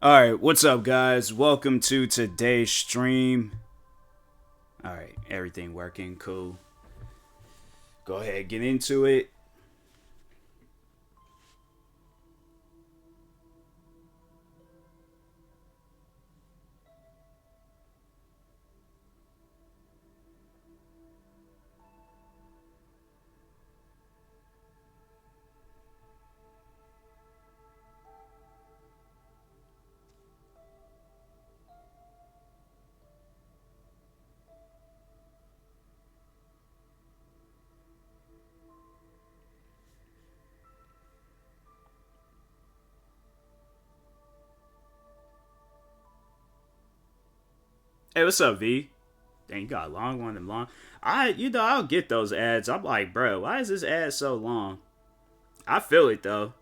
Alright, what's up guys? Welcome to today's stream. Alright, everything working, cool. Go ahead, get into it. Hey, what's up, V? Dang, you got a long one and long. I'll get those ads. I'm like, bro, why is this ad so long? I feel it though.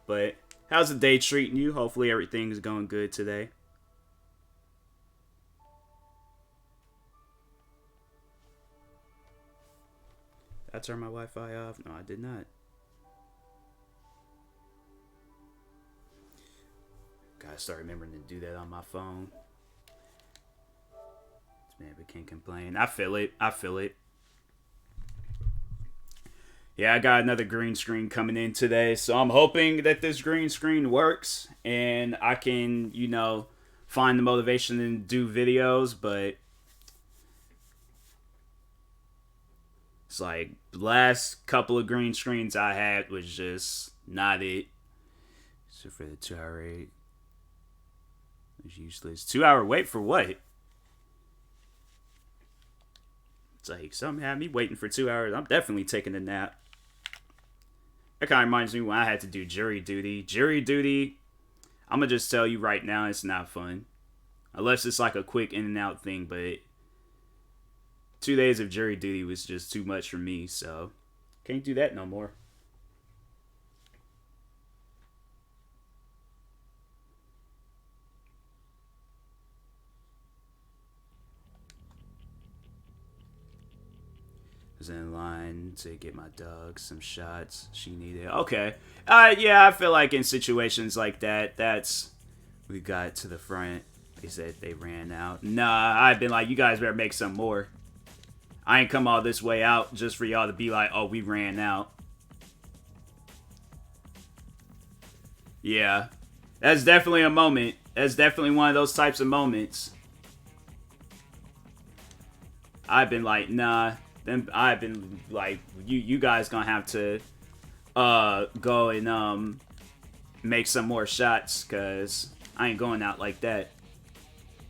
But how's the day treating you? Hopefully everything's going good today. Did I turn my Wi-Fi off? No, I did not. Gotta start remembering to do that on my phone. Man, we can't complain. I feel it. I feel it. Yeah, I got another green screen coming in today, so I'm hoping that this green screen works and I can, find the motivation and do videos, but it's like the last couple of green screens I had was just not it. So for the 2-hour wait, it was useless. 2-hour wait for what? It's like, something had me waiting for 2 hours. I'm definitely taking a nap. That kind of reminds me when I had to do jury duty. Jury duty, I'm going to just tell you right now, it's not fun. Unless it's like a quick in and out thing, but 2 days of jury duty was just too much for me, so can't do that no more. Was in line to get my dog some shots she needed. Okay. Yeah, I feel like in situations like that, we got to the front. They said they ran out. Nah, I've been like, you guys better make some more. I ain't come all this way out just for y'all to be like, oh, we ran out. Yeah. That's definitely a moment. That's definitely one of those types of moments. I've been like, nah. Then I've been like, you guys gonna have to go and make some more shots, cause I ain't going out like that.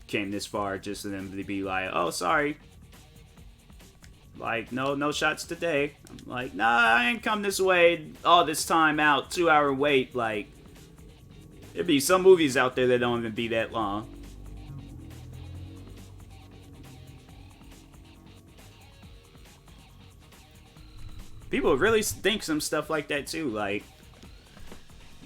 Came this far just for them to be like, oh, sorry. Like, no shots today. I'm like, nah, I ain't come this way all this time out, 2-hour wait. Like, there'd be some movies out there that don't even be that long. People really think some stuff like that too, like,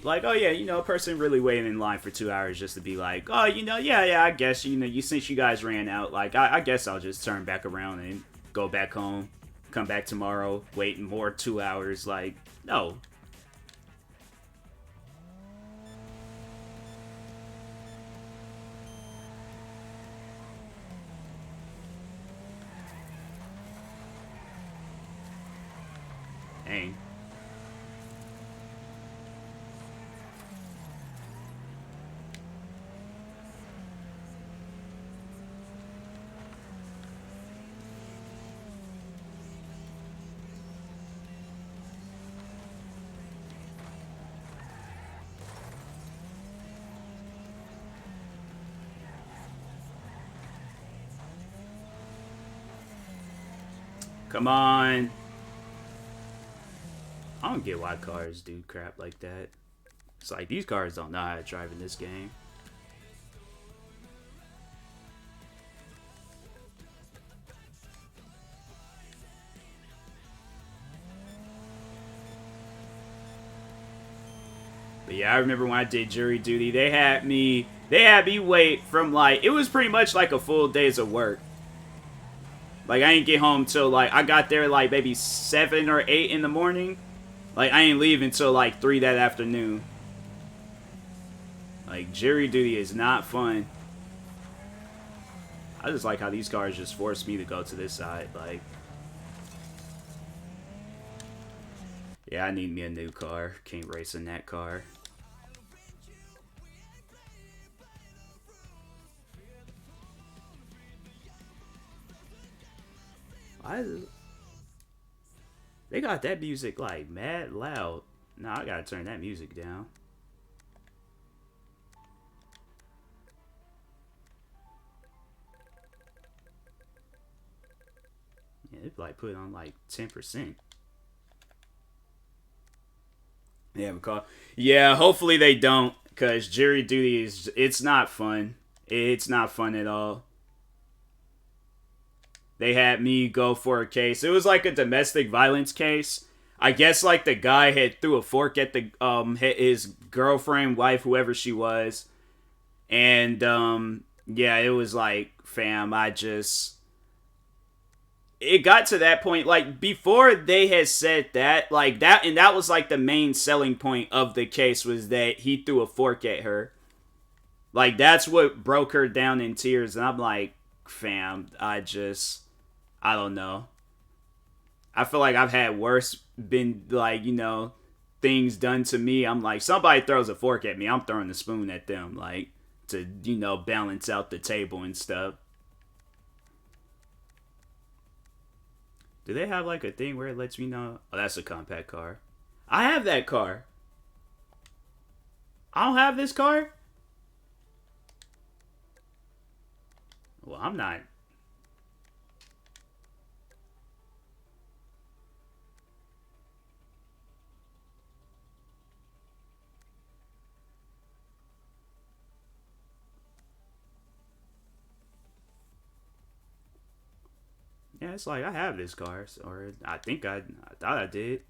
oh yeah, a person really waiting in line for 2 hours just to be like, oh, yeah, I guess, since you guys ran out, like, I guess I'll just turn back around and go back home, come back tomorrow, wait more 2 hours, like, no. Dang. Come on. I don't get why cars do crap like that. It's like, these cars don't know how to drive in this game. But yeah, I remember when I did jury duty, they had me wait from like, it was pretty much like a full days of work. Like, I didn't get home till like, I got there like maybe 7 or 8 in the morning. Like, I ain't leave until like 3 that afternoon. Like, jury duty is not fun. I just like how these cars just force me to go to this side. Like, yeah, I need me a new car. Can't race in that car. They got that music like mad loud. Nah, I gotta turn that music down. Yeah, it like put on like 10%. Yeah, because yeah, hopefully they don't, because jury duty it's not fun. It's not fun at all. They had me go for a case. It was like a domestic violence case. I guess like the guy had threw a fork at the his girlfriend, wife, whoever she was, and yeah, it was like, fam, it got to that point, like before they had said that, like that, and that was like the main selling point of the case was that he threw a fork at her. Like that's what broke her down in tears, and I'm like, fam, I don't know. I feel like I've had worse, been like, things done to me. I'm like, somebody throws a fork at me, I'm throwing the spoon at them, like, to, balance out the table and stuff. Do they have like a thing where it lets me know? Oh, that's a compact car. I have that car. I don't have this car? Well, I'm not. Yeah, it's like I have this car, or I think I thought I did.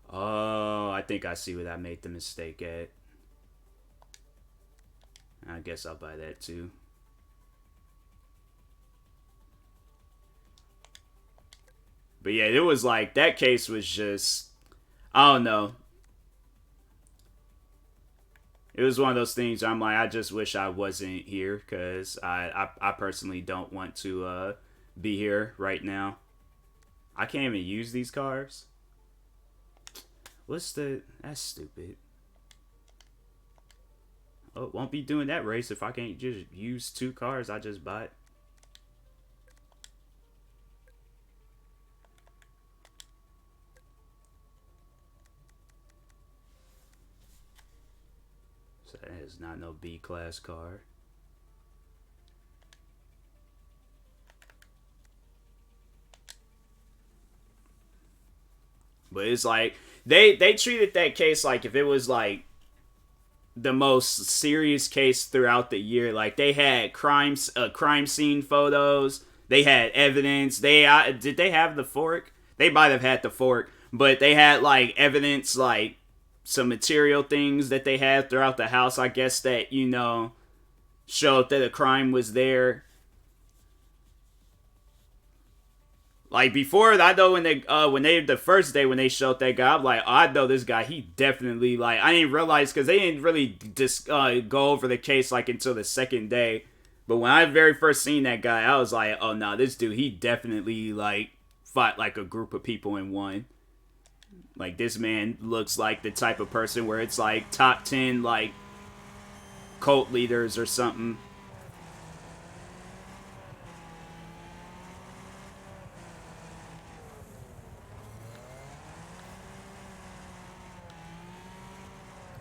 Oh, I think I see what I made the mistake at. I guess I'll buy that too. But yeah, it was like that case was just, I don't know. It was one of those things where I'm like, I just wish I wasn't here, because I personally don't want to be here right now. I can't even use these cars. That's stupid. Oh, won't be doing that race if I can't just use 2 cars I just bought. So that is not no B class car. But it's like they treated that case like if it was like the most serious case throughout the year. Like they had crime scene photos, they had evidence. Did they have the fork? They might have had the fork, but they had like evidence, like some material things that they had throughout the house. I guess that showed that a crime was there. Like before, I know when they the first day when they showed that guy, I'm like, oh, I know this guy. He definitely, like, I didn't realize because they didn't really just go over the case like until the second day. But when I very first seen that guy, I was like, oh no, this dude, he definitely like fought like a group of people in one. Like this man looks like the type of person where it's like top 10 like cult leaders or something.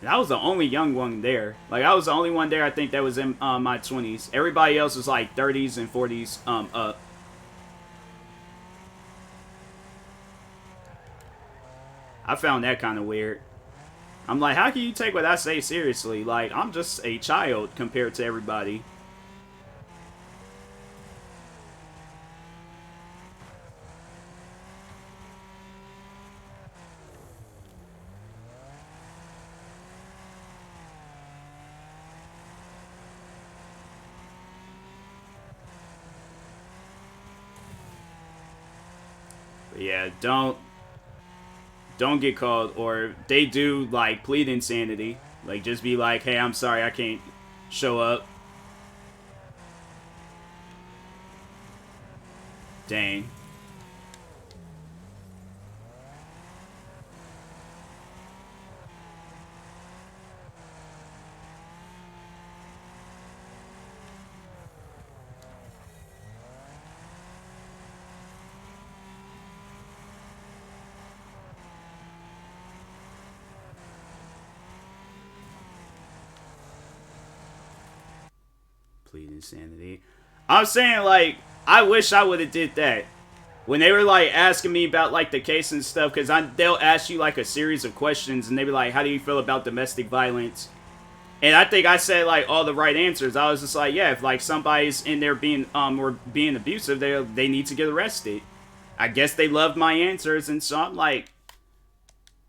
And I was the only young one there. Like I was the only one there, I think, that was in my 20s. Everybody else was like 30s and 40s up. I found that kind of weird. I'm like, how can you take what I say seriously? Like, I'm just a child compared to everybody. Yeah, don't get called, or they do like plead insanity. Like just be like, hey, I'm sorry, I can't show up. Dang. Plead insanity. I'm saying, like, I wish I would have did that. When they were, like, asking me about, like, the case and stuff, because they'll ask you, like, a series of questions, and they be like, how do you feel about domestic violence? And I think I said, like, all the right answers. I was just like, yeah, if, like, somebody's in there being, or being abusive, they need to get arrested. I guess they loved my answers, and so I'm like,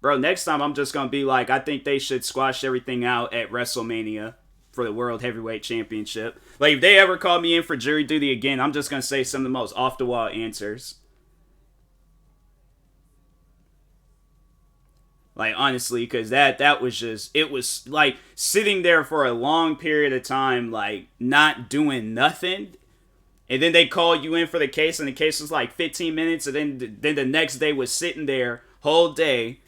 bro, next time I'm just gonna be like, I think they should squash everything out at WrestleMania for the World Heavyweight Championship. Like, if they ever call me in for jury duty again, I'm just gonna say some of the most off-the-wall answers. Like, honestly, because that was just, it was, like, sitting there for a long period of time, like, not doing nothing. And then they call you in for the case, and the case was, like, 15 minutes, and then the next day was sitting there, whole day.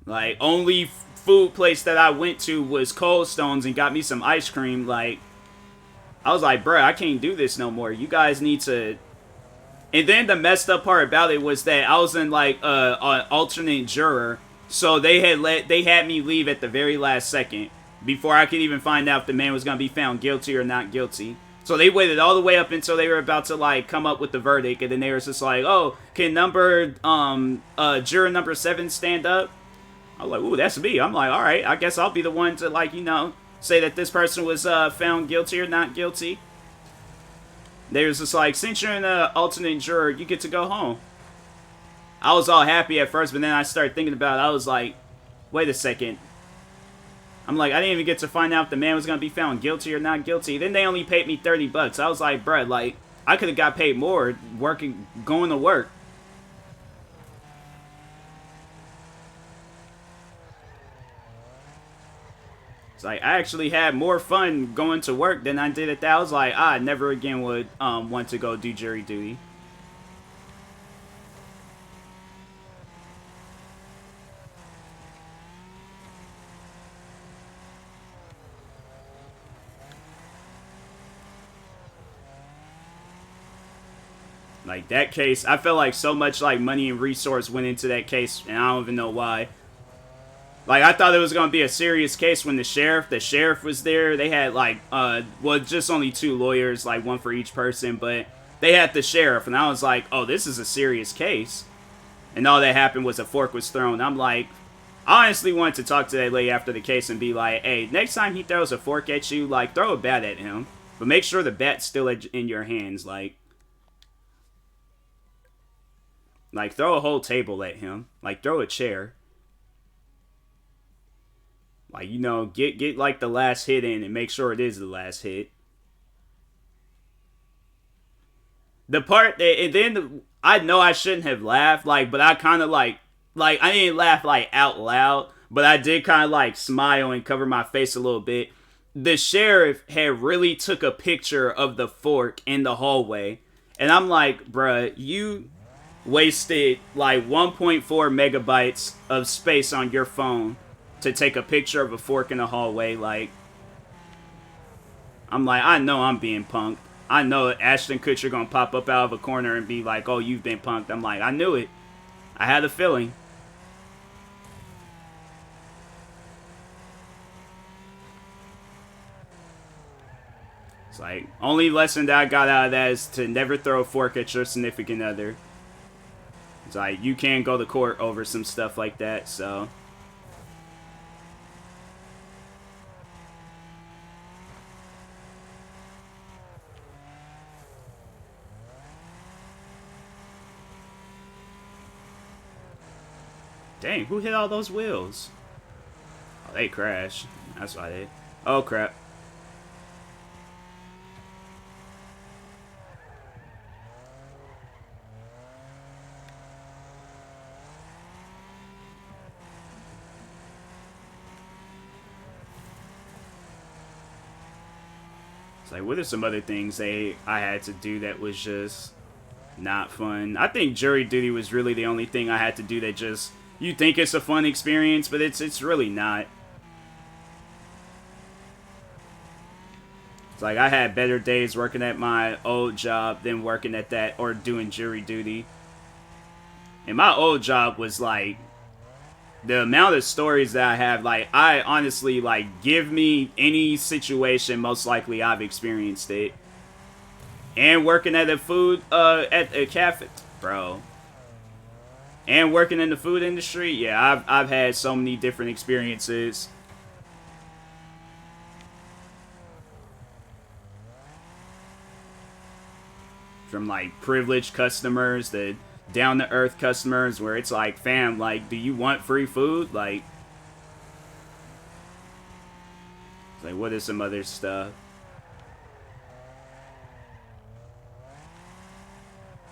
Like, only food place that I went to was Cold Stones and got me some ice cream. Like, I was like, bruh, I can't do this no more. You guys need to... And then the messed up part about it was that I was in, like, an alternate juror. So they had me leave at the very last second before I could even find out if the man was going to be found guilty or not guilty. So they waited all the way up until they were about to, like, come up with the verdict. And then they were just like, oh, can juror number 7 stand up? I was like, ooh, that's me. I'm like, all right, I guess I'll be the one to, like, you know, say that this person was found guilty or not guilty. They was just like, since you're an alternate juror, you get to go home. I was all happy at first, but then I started thinking about it. I was like, wait a second. I'm like, I didn't even get to find out if the man was going to be found guilty or not guilty. Then they only paid me $30. I was like, bruh, like, I could have got paid more going to work. It's like, I actually had more fun going to work than I did at that. I was like, I never again would want to go do jury duty. Like, that case, I felt like so much, like, money and resource went into that case, and I don't even know why. Like, I thought it was going to be a serious case when the sheriff was there. They had, like, well, just only 2 lawyers, like, one for each person, but they had the sheriff, and I was like, oh, this is a serious case. And all that happened was a fork was thrown. I'm like, I honestly wanted to talk to that lady after the case and be like, hey, next time he throws a fork at you, like, throw a bat at him. But make sure the bat's still in your hands, like, throw a whole table at him. Like, throw a chair. Like, you know, get like the last hit in and make sure it is the last hit. The part that, and then I know I shouldn't have laughed, like, but I kind of like I didn't laugh like out loud, but I did kind of like smile and cover my face a little bit. The sheriff had really took a picture of the fork in the hallway, and I'm like, bruh, you wasted like 1.4 megabytes of space on your phone to take a picture of a fork in the hallway. Like, I'm like, I know I'm being punked. I know Ashton Kutcher gonna pop up out of a corner and be like, oh, you've been punked. I'm like, I knew it. I had a feeling. It's like, only lesson that I got out of that is to never throw a fork at your significant other. It's like, you can go to court over some stuff like that, so... Dang, who hit all those wheels? Oh, they crashed. That's why they... Oh, crap. It's like, what are some other things I had to do that was just not fun? I think jury duty was really the only thing I had to do that just, you think it's a fun experience, but it's really not. It's like I had better days working at my old job than working at that or doing jury duty. And my old job was like, the amount of stories that I have, like, I honestly, like, give me any situation, most likely I've experienced it. And working at at a cafe, bro. And working in the food industry, yeah, I've had so many different experiences. From, like, privileged customers to down-to-earth customers where it's like, fam, like, do you want free food? Like, it's like, what is some other stuff?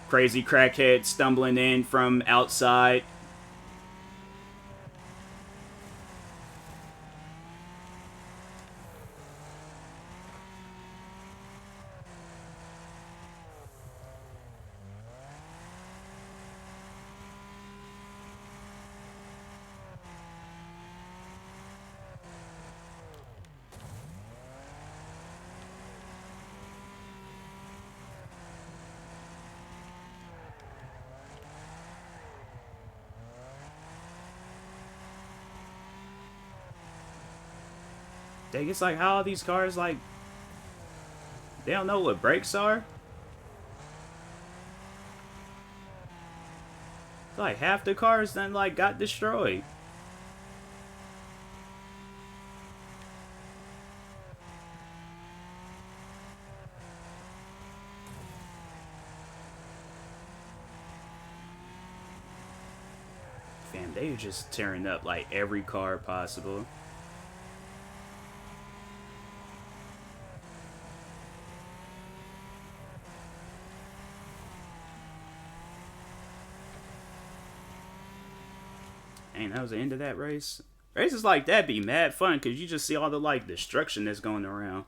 Crazy crackhead stumbling in from outside. Dang, it's like, how are these cars, like, they don't know what brakes are? It's like, half the cars then, like, got destroyed. Fam, they are just tearing up, like, every car possible. Dang, that was the end of that race. Races like that be mad fun because you just see all the, like, destruction that's going around.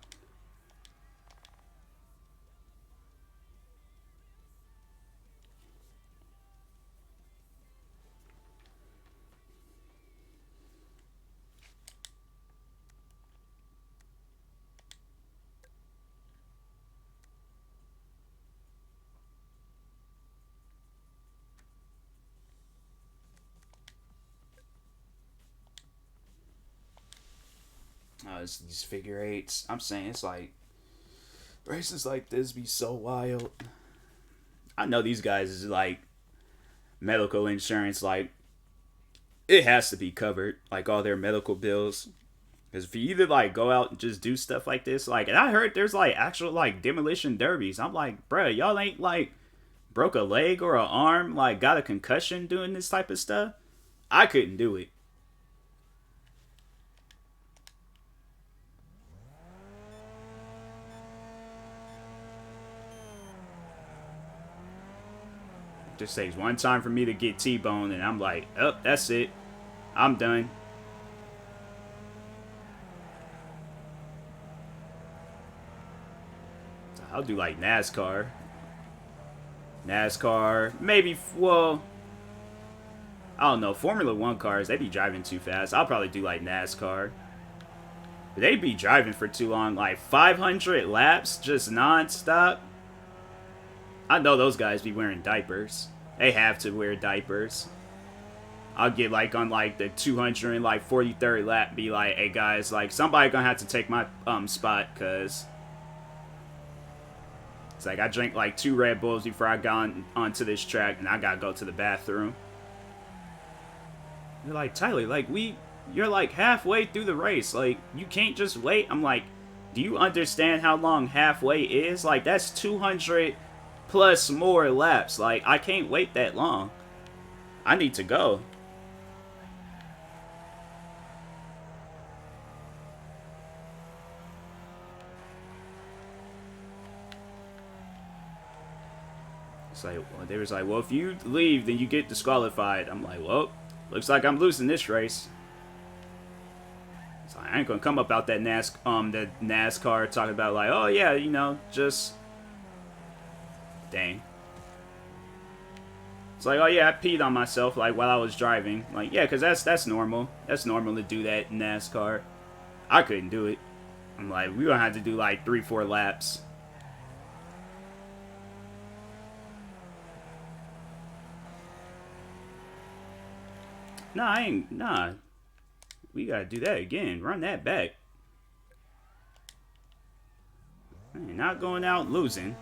Oh, it's these figure eights. I'm saying, it's like, races like this be so wild. I know these guys is like medical insurance, like, it has to be covered, like all their medical bills. Because if you either like go out and just do stuff like this, like, and I heard there's like actual like demolition derbies. I'm like, bruh, y'all ain't like broke a leg or an arm, like got a concussion doing this type of stuff. I couldn't do it. Just takes one time for me to get T-boned, and I'm like, oh, that's it. I'm done. I'll do like NASCAR. NASCAR, maybe, well, I don't know. Formula One cars, they be driving too fast. I'll probably do like NASCAR. But they be driving for too long. Like 500 laps just non-stop. I know those guys be wearing diapers. They have to wear diapers. I'll get like on like the 243rd lap, be like, hey guys, like somebody gonna have to take my spot, cause it's like I drank like 2 Red Bulls before I got onto this track, and I gotta go to the bathroom. They're like, Tyler, like you're like halfway through the race, like you can't just wait. I'm like, do you understand how long halfway is? Like that's 200 plus more laps. Like I can't wait that long. I need to go. It's like, well, they was like, well, if you leave, then you get disqualified. I'm like, well, looks like I'm losing this race. So I I ain't gonna come up out that NASCAR talking about like, oh yeah, you know, just dang. It's like, oh yeah, I peed on myself like while I was driving. Like, yeah, cause that's normal. That's normal to do that in NASCAR. I couldn't do it. I'm like, we gonna have to do like 3-4 laps. Nah, I ain't. Nah, we gotta do that again. Run that back. I ain't not going out losing.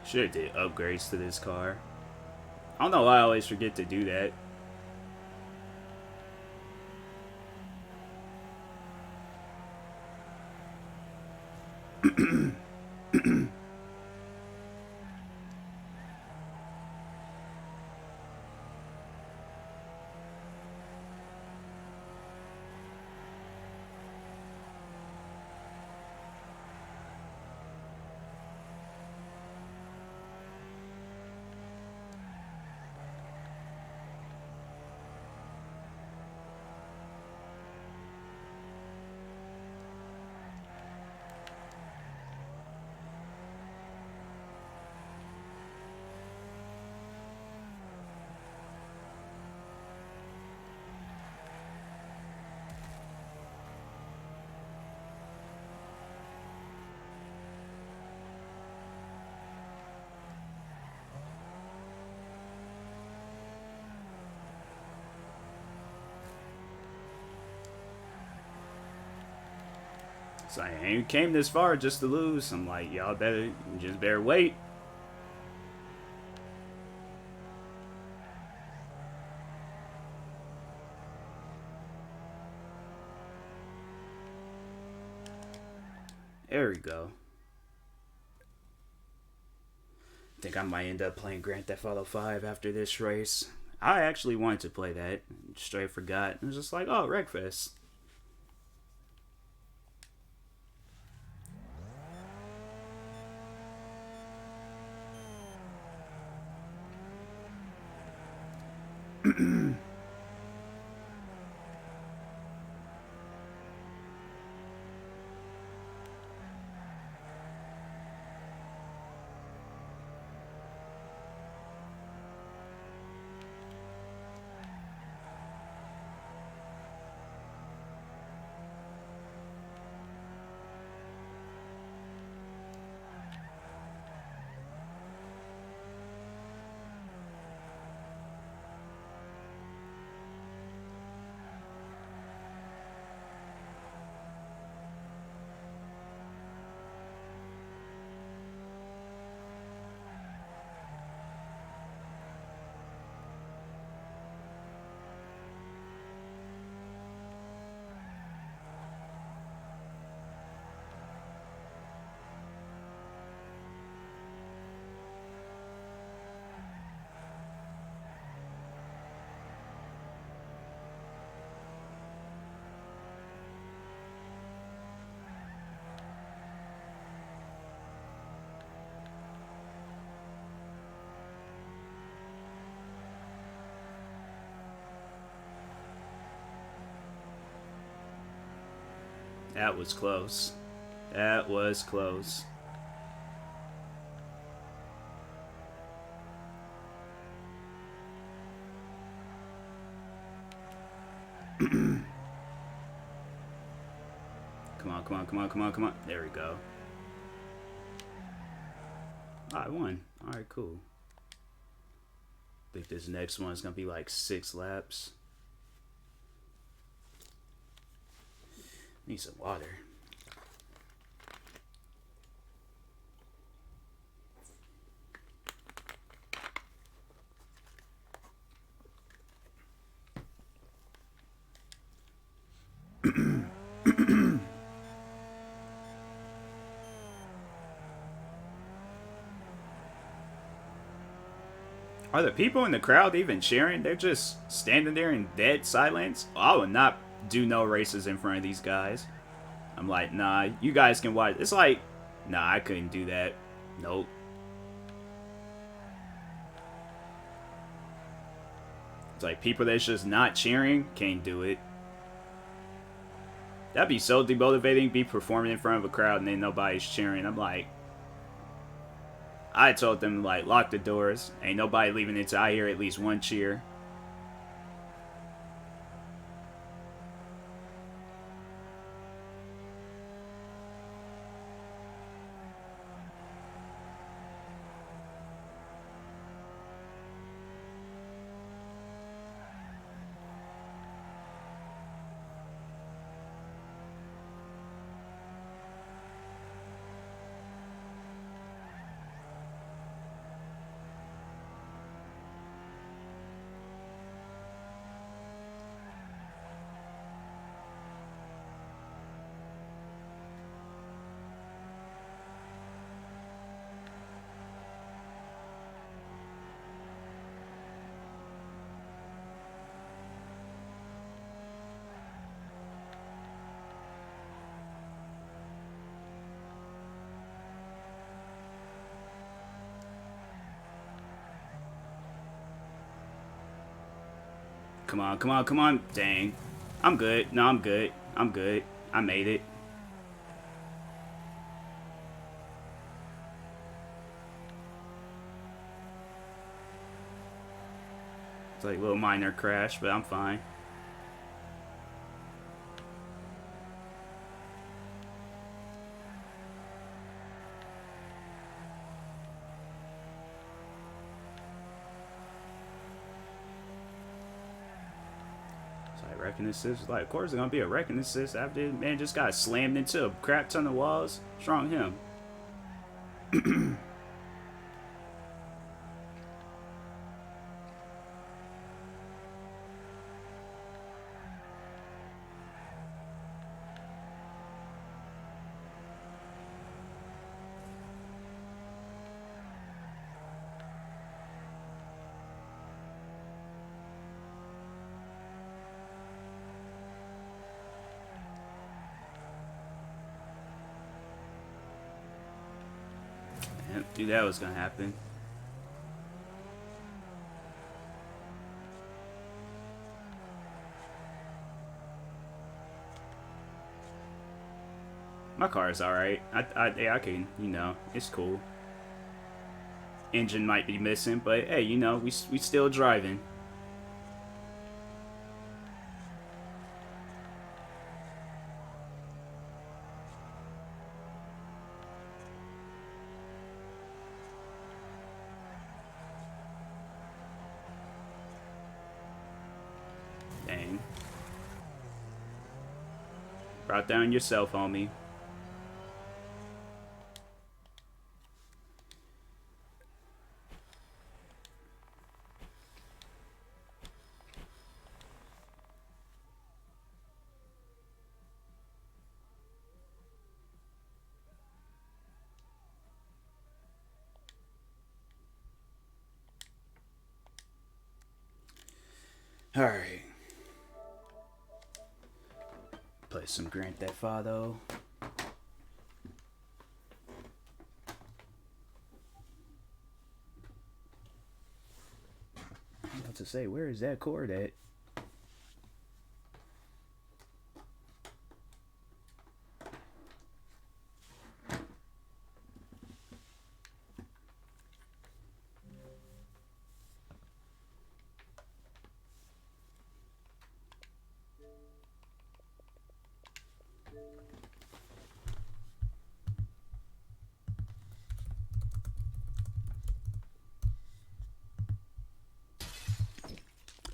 Should have did upgrades to this car. I don't know why I always forget to do that. So I ain't came this far just to lose. I'm like, y'all better wait. There we go. I think I might end up playing Grand Theft Auto 5 after this race. I actually wanted to play that. Straight forgot. It was just like, oh, Wreckfest. That was close. That was close. Come on, come on, come on, come on, come on. There we go. I won. Alright, cool. I think this next one is going to be like 6 laps. Need some water. Are the people in the crowd even cheering? They're just standing there in dead silence. Oh, I would not do no races in front of these guys. I'm like, nah, you guys can watch. It's like, nah, I couldn't do that. Nope. It's like people that's just not cheering can't do it. That'd be so demotivating, be performing in front of a crowd and then nobody's cheering. I'm like, I told them, like, lock the doors. Ain't nobody leaving until I hear at least one cheer. Come on, come on, come on. Dang. I'm good. No, I'm good. I'm good. I made it. It's like a little minor crash, but I'm fine. Wrecking assist. Like, of course, it's gonna be a wrecking assist after man just got slammed into a crap ton of walls. Strong him. Dude, that was gonna happen. My car is alright. I can, you know, it's cool. Engine might be missing, but hey, you know, we still driving. Dang. Brought down yourself, homie. Alright. Play some Grand Theft Auto. I'm about to say, where is that cord at?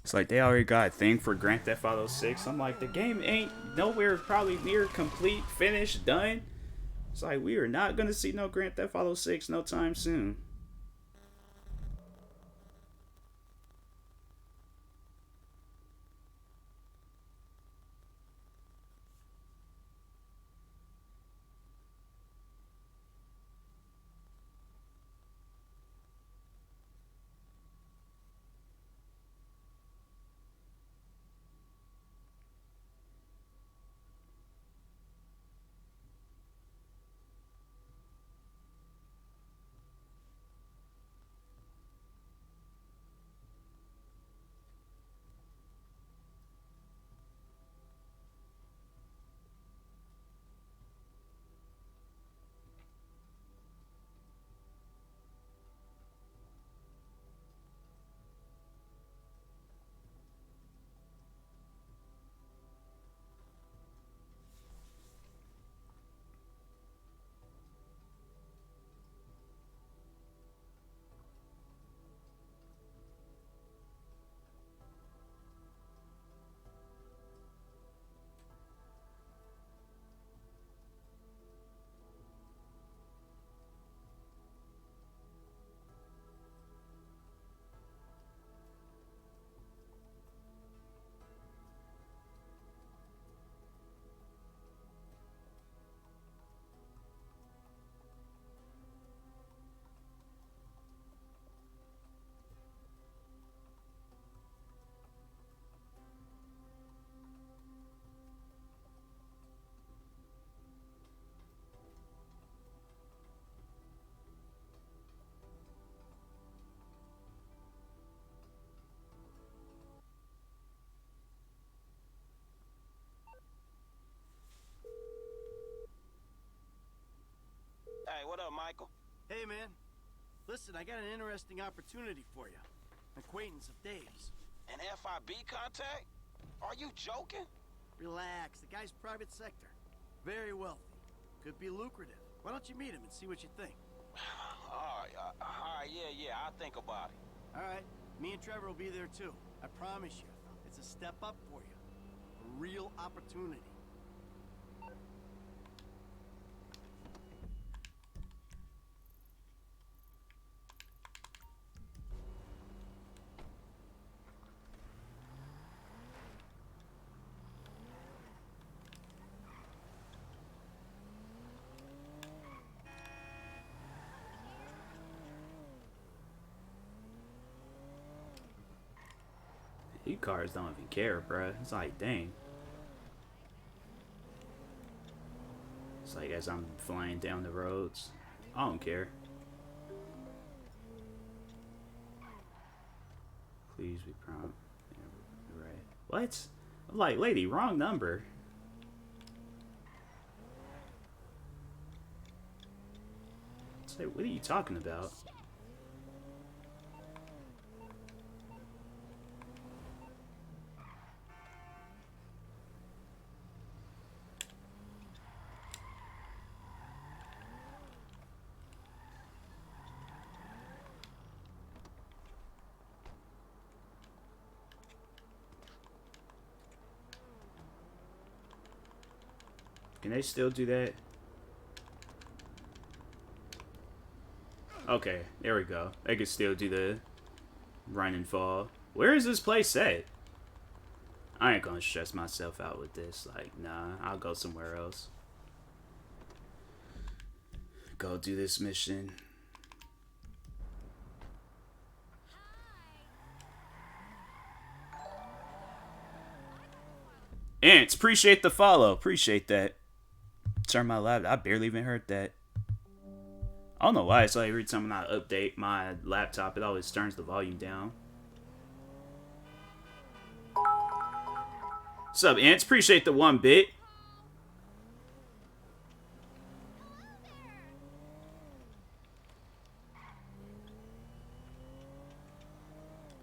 It's like they already got a thing for Grand Theft Auto 6. I'm like, the game ain't nowhere probably near complete, finished, done. It's like, we are not going to see no Grand Theft Auto 6 no time soon. up, Michael? Hey, man. Listen, I got an interesting opportunity for you. An acquaintance of Dave's. An FIB contact? Are you joking? Relax. The guy's private sector. Very wealthy. Could be lucrative. Why don't you meet him and see what you think? Alright, yeah, I'll think about it. Alright. Me and Trevor will be there, too. I promise you. It's a step up for you. A real opportunity. You cars don't even care, bruh. It's like, dang. It's like as I'm flying down the roads, I don't care. Please be prompt. Yeah, right. What? I'm like, lady, wrong number. It's like, what are you talking about? Can they still do that? Okay, there we go. They can still do the run and fall. Where is this place at? I ain't gonna stress myself out with this. Like, nah, I'll go somewhere else. Go do this mission. Ants, appreciate the follow. Appreciate that. Turn my laptop. I barely even heard that. I don't know why. It's like every time I update my laptop, it always turns the volume down. What's up, Ants? Appreciate the 1 bit.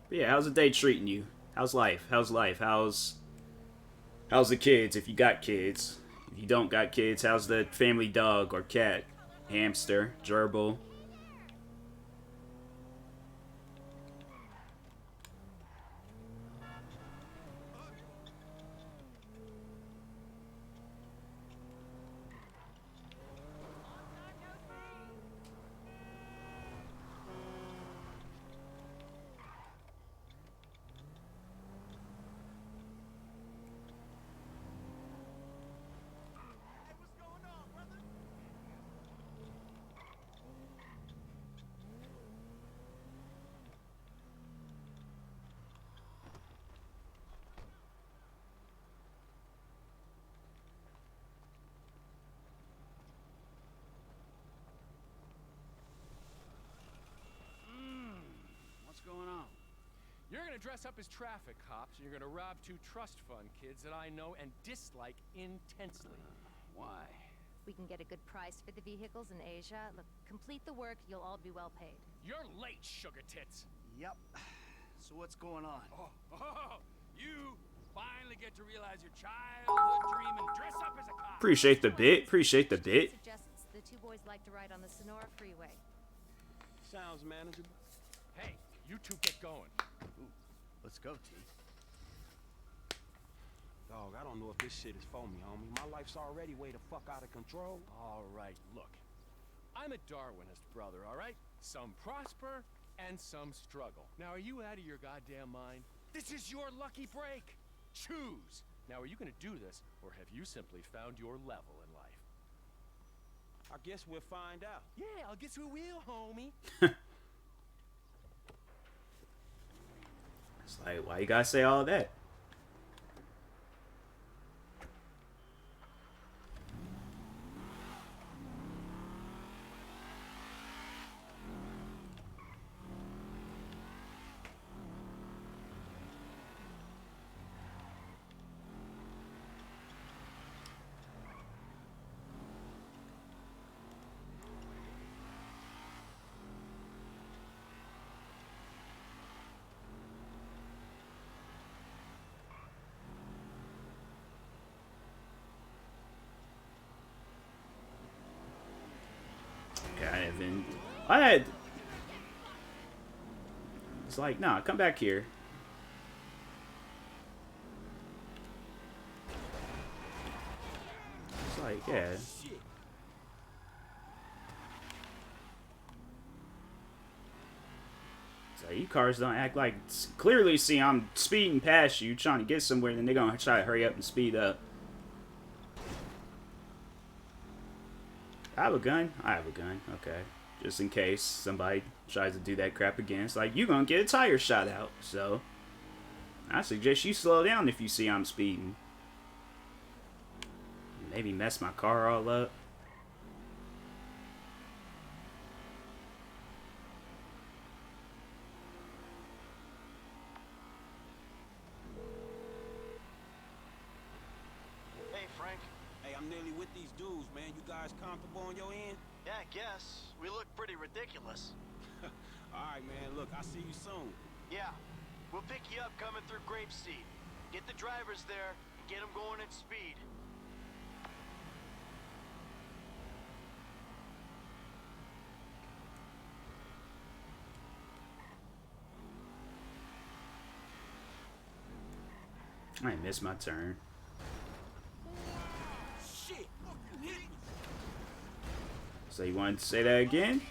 But yeah, how's the day treating you? How's life? How's life? How's the kids if you got kids? If you don't got kids, how's the family dog or cat? Hamster, gerbil? Going on? You're gonna dress up as traffic cops, and you're gonna rob 2 trust fund kids that I know and dislike intensely. Why? We can get a good price for the vehicles in Asia. Look, complete the work, you'll all be well paid. You're late, sugar tits. Yep. So what's going on? You finally get to realize your childhood dream and dress up as a cop. Appreciate the bit. Appreciate the bit. Suggests the 2 boys like to ride on the Sonora Freeway. Sounds manageable. Hey, you 2 get going. Ooh, let's go, T. Dog, I don't know if this shit is for me, homie. My life's already way the fuck out of control. All right, look. I'm a Darwinist, brother, all right? Some prosper and some struggle. Now, are you out of your goddamn mind? This is your lucky break. Choose. Now, are you gonna do this, or have you simply found your level in life? I guess we'll find out. Yeah, I guess we will, homie. It's like, why you gotta say all that? even. I had. It's like, nah, come back here. It's like, yeah. So you cars don't act like. Clearly, see, I'm speeding past you, trying to get somewhere, then they're gonna try to hurry up and speed up. I have a gun? I have a gun. Okay. Just in case somebody tries to do that crap again. It's like, you're gonna get a tire shot out. So, I suggest you slow down if you see I'm speeding. Maybe mess my car all up. Hey, Frank. Hey, I'm nearly with these dudes, man. You guys comfortable on your end? Yeah, I guess. We look pretty ridiculous. Alright, man. Look, I'll see you soon. Yeah. We'll pick you up coming through Grapeseed. Get the drivers there and get them going at speed. I missed my turn. Shit! You hit me! So you wanted to say that again?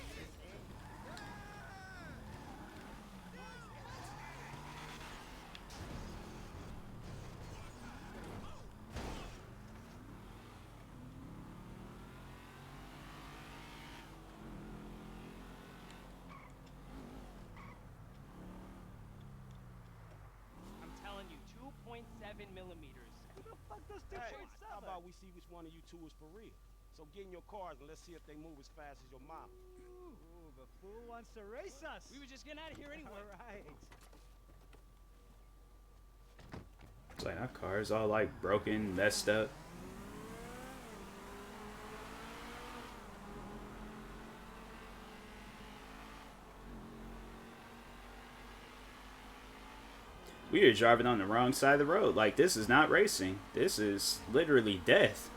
I'm telling you, 2.7 millimeters. Who the fuck does Hey, 2.7? how about we see which one of you two is for real? So get in your cars and let's see if they move as fast as your mom. Ooh, the fool wants to race us. We were just getting out of here anyway. All right. It's like, our car's all like broken, messed up. We are driving on the wrong side of the road. Like, this is not racing. This is literally death.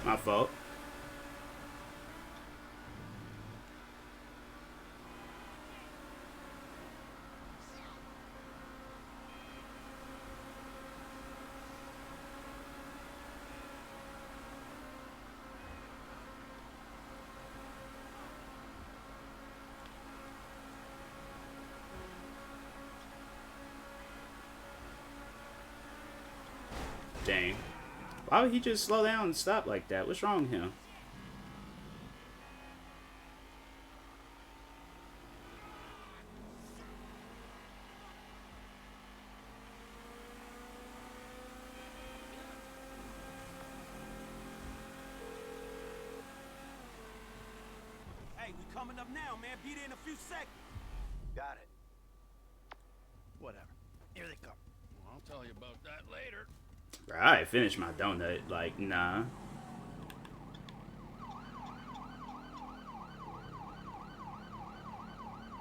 My fault. Dang. Why would he just slow down and stop like that? What's wrong with him? Hey, we coming up now, man. Be there in a few seconds. Got it. Whatever. Here they come. I'll tell you about that later. Bro, I finished my donut. Like, nah.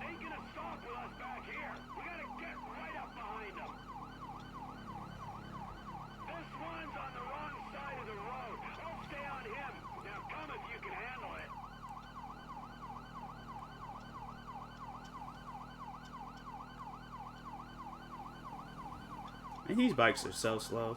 Ain't gonna stop with us back here. We gotta get right up behind them. This one's on the wrong side of the road. I'll stay on him. Now come if you can handle it. Man, these bikes are so slow.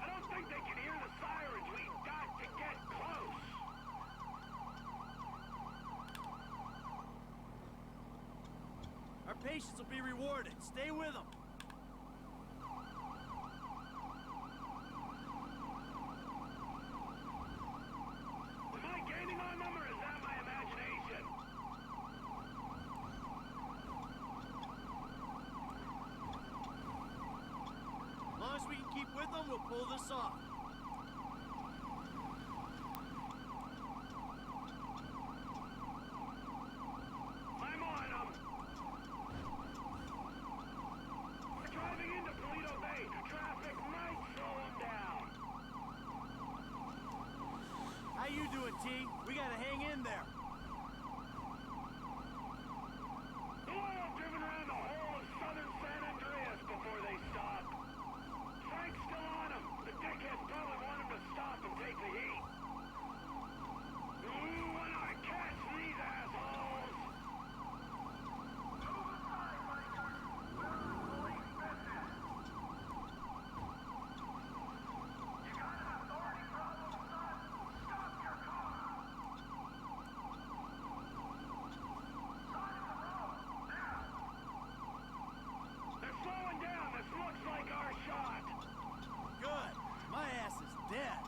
I don't think they can hear the sirens. We got to get close. Our patience will be rewarded. Stay with them. Am I gaining on them, or is that my imagination? As long as we can keep with them, we'll pull this off. I'm on them. We're driving into Toledo Bay. Traffic might slow them down. How you doing, T? We gotta hang in there. They'll all have driven around the whole of southern San Andreas before they stop. Frank's still on them. The dickheads probably want him to stop and take the heat. Ooh, when I catch these assholes! Move aside, bikers. We're on police business. You got an authority problem, son? Stop your car! Side of the road, now! They're slowing down. This looks like our shot. Good. My ass is dead.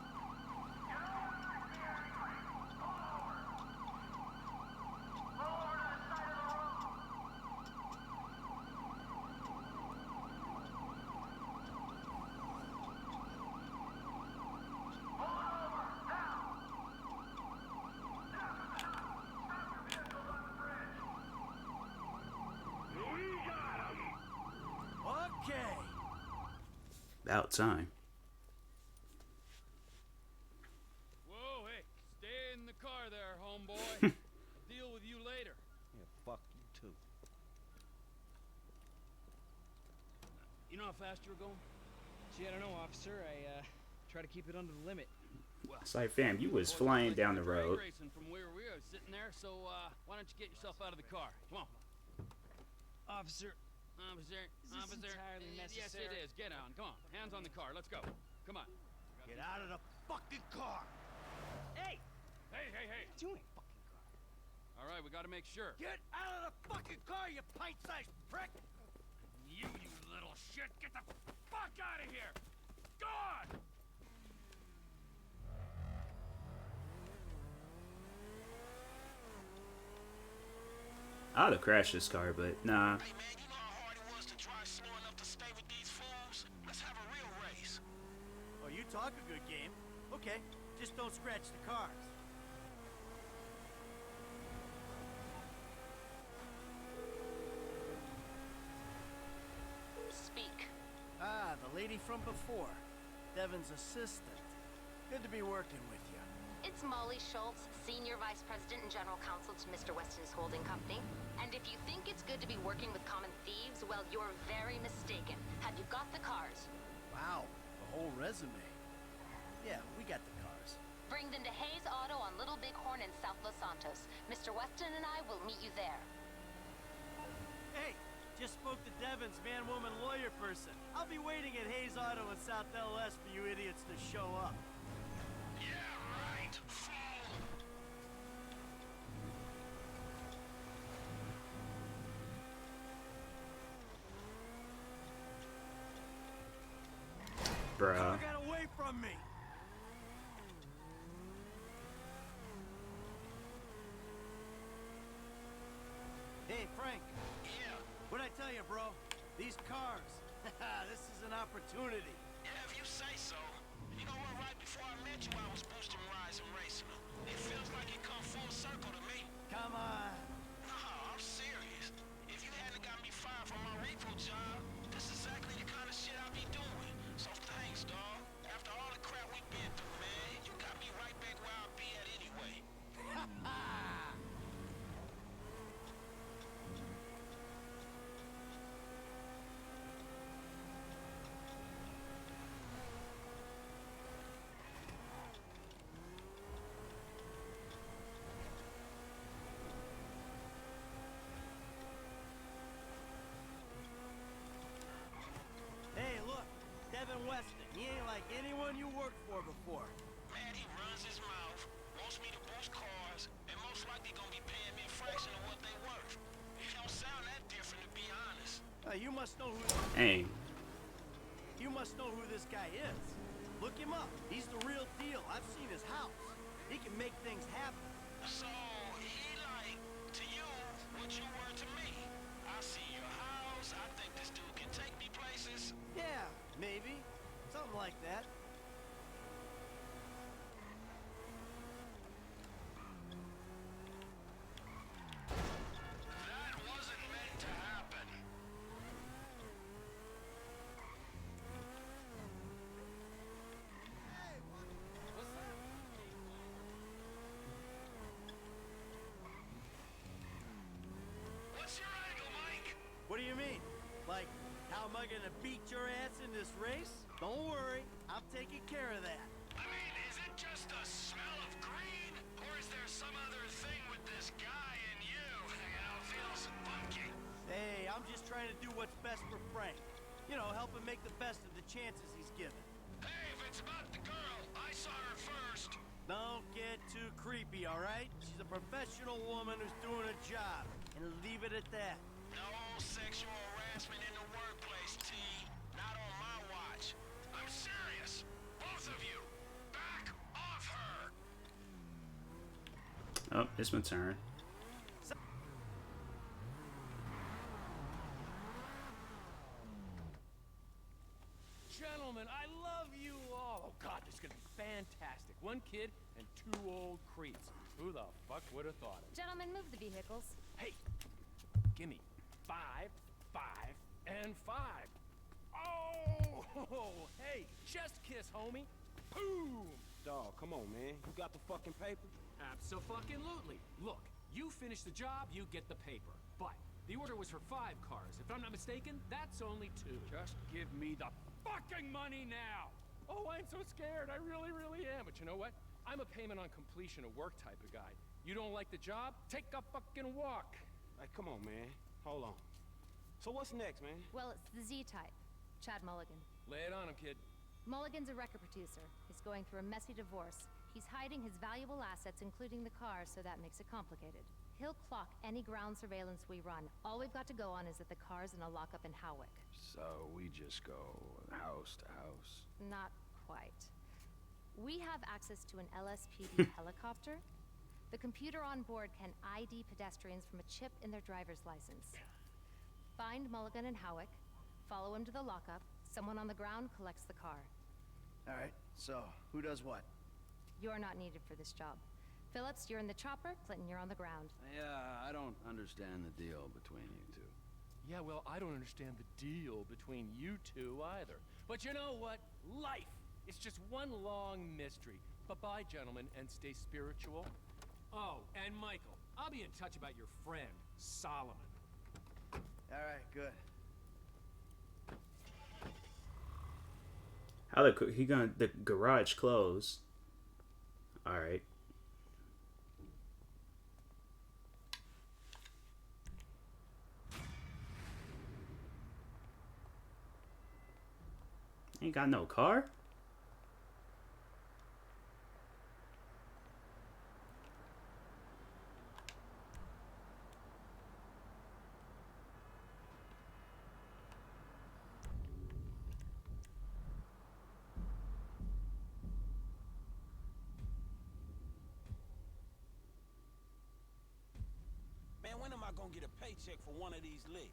You're all right here anyway. Pull over. Pull over to the side of the road. Pull over, now. Stop your vehicles on the bridge. We got 'em. Okay. About time. Whoa, hey, stay in the car there, homeboy. Deal with you later. Yeah, fuck you too. You know how fast you were going? Gee, I don't know, officer. I try to keep it under the limit. Well, It's like, fam, you was boys flying like down you the were drag road. racing from where we were sitting there, so why don't you get yourself out of the car? Come on. Officer, Officer, Is this officer. entirely Yes, it necessary? is. Get on. Come on. Hands on the car. Let's go. Come on. Get out of the fucking car. hey, Hey, hey, hey. doing fucking car. All right, we got to make sure. Get out of the fucking car, you pint-sized prick. You little shit. Get the fuck out of here. God! I'd have crashed this car, but nah. Hey man, you know how hard it was to drive slow enough to stay with these fools? Let's have a real race. Oh, you talk a good game. Okay, just don't scratch the cars. Speak. Ah, the lady from before. Devin's assistant. Good to be working with you. It's Molly Schultz, Senior Vice President and General Counsel to Mr. Weston's holding company. And if you think it's good to be working with common thieves, well, you're very mistaken. Have you got the cars? Wow, the whole resume. Yeah, we got the cars. Bring them to Hayes Auto on Little Bighorn in South Los Santos. Mr. Weston and I will meet you there. Hey, just spoke to Devin's man-woman lawyer person. I'll be waiting at Hayes Auto in South LS for you idiots to show up. Yeah, right, fool. Bruh. Car got away from me. Hey, Frank. Yeah, What'd I tell you, bro? These cars. This is an opportunity. yeah, if you say so. You know what, right before I met you, I was boosting rides and racing them. It feels like it come full circle to me. Come on. No, I'm serious. If you hadn't got me fired from my repo job, this is exactly the kind of shit I be doing. So thanks, dawg. After all the crap we've been through, man, you got me right back where I'll be at anyway. Hey, look. Devin Weston. He ain't like anyone you worked for before. Man, he runs his mouth, wants me to boost cars, and most likely gonna be paying me a fraction of what they worth. He don't sound that different to be you must know who Dang. this guy is. Look him up. He's the real deal. I've seen his house. He can make things happen. So, he like to you what you were to me. I see your house. I think this dude can take me places. Yeah, maybe. Something like that. That wasn't meant to happen. What's your angle, Mike? What do you mean? Like, how am I gonna beat your ass in this race? Don't worry, I'm taking care of that. I mean, is it just the smell of green? Or is there some other thing with this guy and you? You know, feels funky. Hey, I'm just trying to do what's best for Frank. You know, help him make the best of the chances he's given. Hey, if it's about the girl, I saw her first. Don't get too creepy, all right? She's a professional woman who's doing a job, and leave it at that. No sexual harassment in the workplace, T. Not on my watch. I'm serious. Both of you. Back off her. Oh, it's my turn. Gentlemen, I love you all. Oh God, this is gonna be fantastic. One kid and two old creeps. Who the fuck would have thought it? Gentlemen, move the vehicles. Hey, gimme 5, 5, and 5. Oh, hey, chest kiss, homie. Boom. Dawg, come on, man. You got the fucking paper? Abso-fucking-lutely. Look, you finish the job, you get the paper. But the order was for 5 cars. If I'm not mistaken, that's only 2. Just give me the fucking money now. Oh, I'm so scared. I really, really am. But you know what? I'm a payment on completion of work type of guy. You don't like the job? Take a fucking walk. Like, come on, man. Hold on. So what's next, man? Well, it's the Z-type. Chad Mulligan. Lay it on him, kid. Mulligan's a record producer. He's going through a messy divorce. He's hiding his valuable assets, including the car, so that makes it complicated. He'll clock any ground surveillance we run. All we've got to go on is that the car's in a lockup in Howick. So we just go house to house. Not quite. We have access to an LSPD helicopter. The computer on board can ID pedestrians from a chip in their driver's license. Find Mulligan in Howick, follow him to the lockup, someone on the ground collects the car. All right, so who does what? You're not needed for this job. Phillips, you're in the chopper. Clinton, you're on the ground. Yeah, I don't understand the deal between you two. Yeah, well, I don't understand the deal between you two either. But you know what? Life is just one long mystery. Bye-bye, gentlemen, and stay spiritual. Oh, and Michael, I'll be in touch about your friend, Solomon. All right, good. How he gonna the garage close? All right. Ain't got no car? Man, when am I gonna get a paycheck for one of these licks?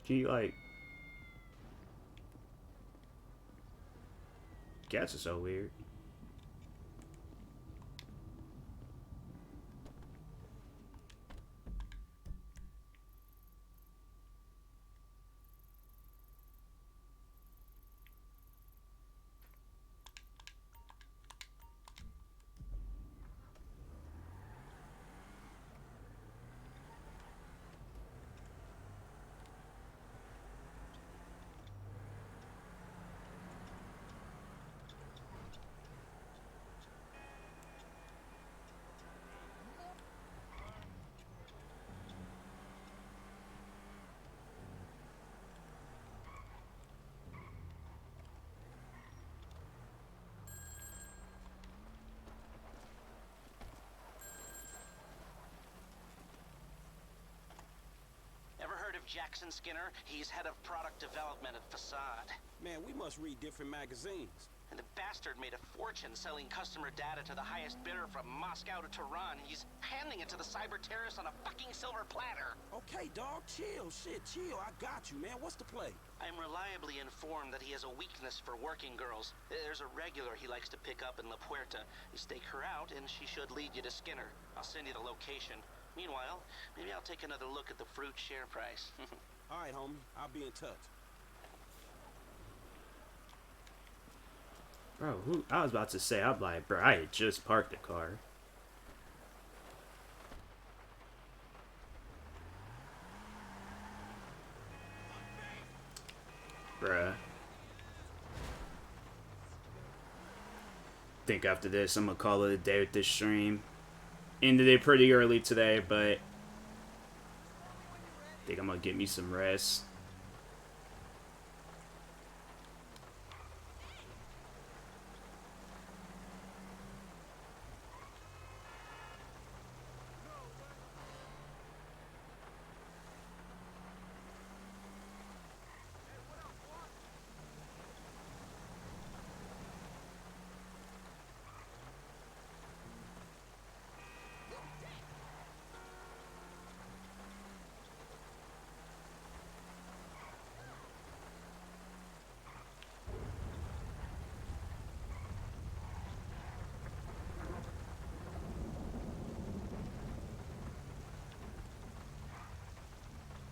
Can you like? Cats are so weird. Jackson Skinner. He's head of product development at Facade. Man, we must read different magazines. And the bastard made a fortune selling customer data to the highest bidder from Moscow to Tehran. He's handing it to the cyber terrorists on a fucking silver platter. Okay, dog, chill. Shit, chill. I got you, man. What's the play? I'm reliably informed that he has a weakness for working girls. There's a regular he likes to pick up in La Puerta. You stake her out, and she should lead you to Skinner. I'll send you the location. Meanwhile, maybe I'll take another look at the fruit share price. All right, homie. I'll be in touch. Bro, I was about to say, I'm like, bro, I had just parked the car. Bruh. Think after this, I'm gonna call it a day with this stream. Ended it pretty early today, but I think I'm gonna get me some rest.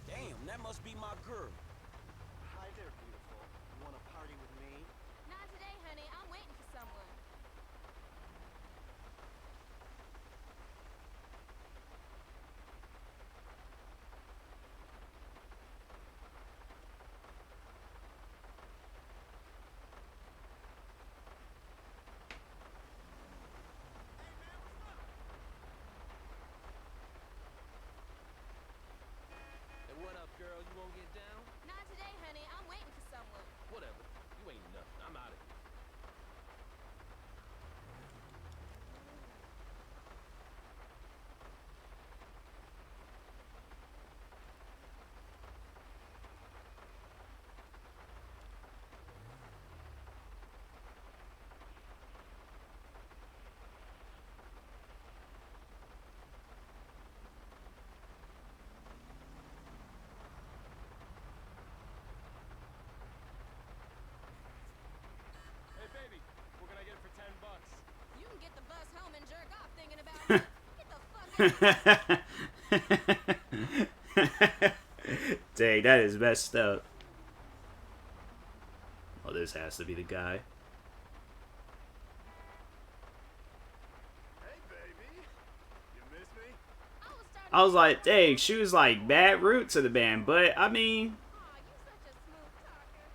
Damn, that must be my girl. Hi there, beautiful. You want to party with me? Not today, honey. I'm waiting for someone. Hey, what up, girl? You won't get down? Not today, honey. I'm waiting for someone. Whatever. You ain't nothing. I'm out of here. Hey, baby. We're gonna get it for $10. You can get the bus home and jerk off thinking about me. Get the fuck out. Dang, that is messed up. Oh, this has to be the guy. Hey, baby. You miss me? I was like, dang, she was like bad root to the band, but I mean, Aw, you such a smooth talker.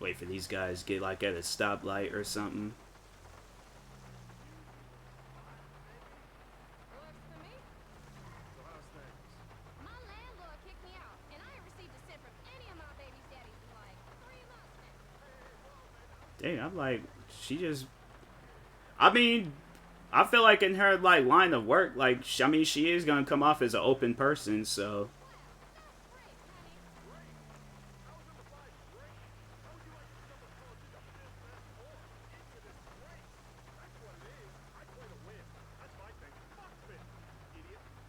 wait for these guys to get like at a stoplight or something. Works for me. So how's things? My landlord kicked me out, and I ain't received a cent from any of my baby's daddies in like 3 months now. Dang, I'm like, she just. I mean, I feel like in her like line of work, like I mean, she is gonna come off as an open person, so.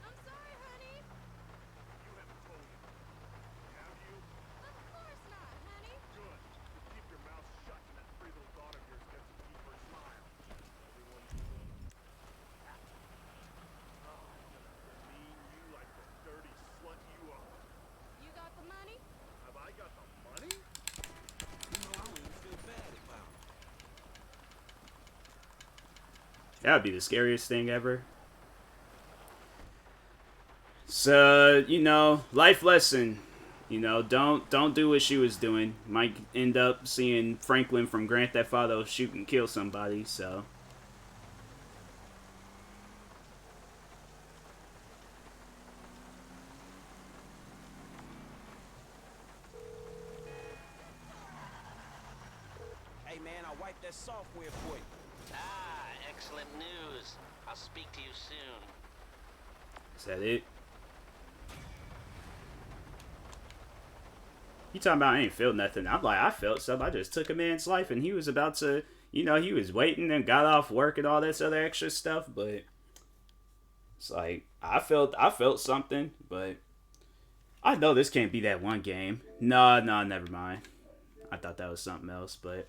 I'm sorry, honey. You haven't told me. Have you? Of course not, honey. Good. Just keep your mouth shut and that pretty little daughter of yours gets to keep her smile. Everyone's mean you like the dirty slut you are. You got the money? Have I got the money? You know, I don't even feel bad about it. That would be the scariest thing ever. So, you know, life lesson. You know, don't do what she was doing. Might end up seeing Franklin from Grand Theft Auto shoot and kill somebody, so. Hey, man, I wiped that software for you. Ah, excellent news. I'll speak to you soon. Is that it? He talking about I ain't felt nothing. I'm like, I felt something. I just took a man's life and he was about to, you know, he was waiting and got off work and all this other extra stuff. But it's like, I felt something. But I know this can't be that one game. No, never mind. I thought that was something else. But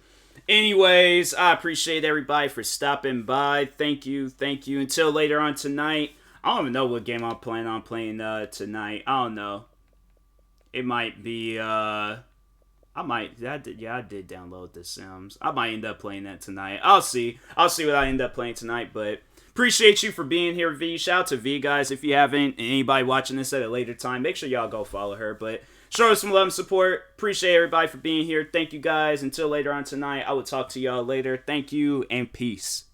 anyways, I appreciate everybody for stopping by. Thank you. Until later on tonight. I don't even know what game I'm planning on playing tonight. I don't know. It might be, I did download The Sims. I might end up playing that tonight. I'll see what I end up playing tonight, but appreciate you for being here, V. Shout out to V, guys. If you haven't, and anybody watching this at a later time, make sure y'all go follow her, but show us some love and support. Appreciate everybody for being here. Thank you, guys. Until later on tonight, I will talk to y'all later. Thank you, and peace.